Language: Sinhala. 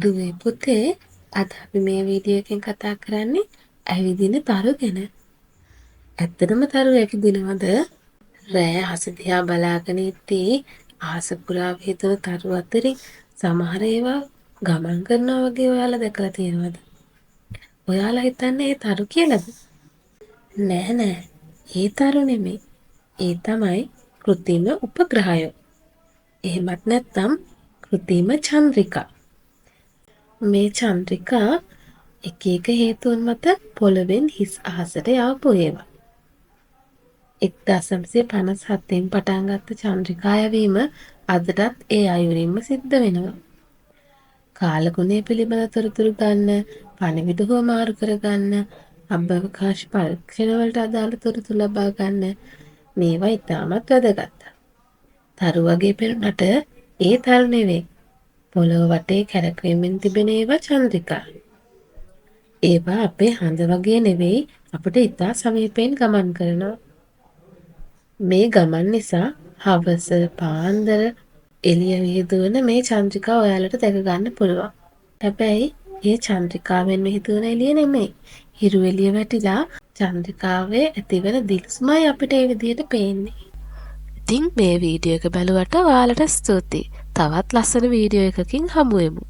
දුවේ පුතේ අද අපි මේ වීඩියෝ එකෙන් කතා කරන්නේ ඇවිදින තරු ගැන. ඇත්තටම තරු ඇවිදිනවද? රෑ අහස දිහා බලාගෙන ඉද්දී අහස පුරා විහිදුණු තරු අතරින් සමහර ඒවා ගමන් කරනවා වගේ ඔයාලා දැකලා තියෙනවද? ඔයාලා හිතන්නේ ඒ තරු කියලාද? නෑ නෑ. ඒ තරු නෙමෙයි. ඒ තමයි කෘත්‍රිම උපග්‍රහයෝ. එහෙමත් නැත්නම් කෘත්‍රිම චන්ද්‍රිකා. මේ චන්ද්‍රිකා එක එක හේතුන් මත පොළවෙන් හිස් අහසට යවපු ඒවා. 1957න් පටන් ගත්ත චන්ද්‍රිකා යැවීම අදටත් ඒ අයුරින්ම සිද්ධ වෙනවා. කාලගුණය පිළිබඳ තොරතුරු ගන්න, පණිවිඩ හුවමාරු කරගන්න, අභ්‍යවකාශ පරීක්ෂණ වලට අදාළ තොරතුරු ලබා ගන්න මේවා ඉතාමත් වැදගත්. තරු වගේ පෙනුනට ඒ තරු නෙවෙයි. පොළොව වටේ කැරකෙමින් තිබෙන ඒවා චන්ද්‍රිකා. ඒවා අපේ හඳ වගේ නෙවෙයි අපිට ඉතා සමීපයෙන් ගමන් කරනවා. මේ ගමන් නිසා හවස පාන්දර එළිය විහිදුවන මේ චන්ද්‍රිකා ඔයාලට දැක ගන්න පුළුවන්. හැබැයි ඒ චන්ද්‍රිකාවෙන් විහිදුවන එළිය නෙමෙයි. හිරු එළිය වැටිලා චන්ද්‍රිකාවේ ඇතිවන දිලිසුමයි අපිට ඒ විදිහට පේන්නේ. ඉතින් මේ වීඩියෝ එක බලුවට ඔයාලට ස්තුතියි. තවත් ලස්සන වීඩියෝ එකකින් හමු වෙමු.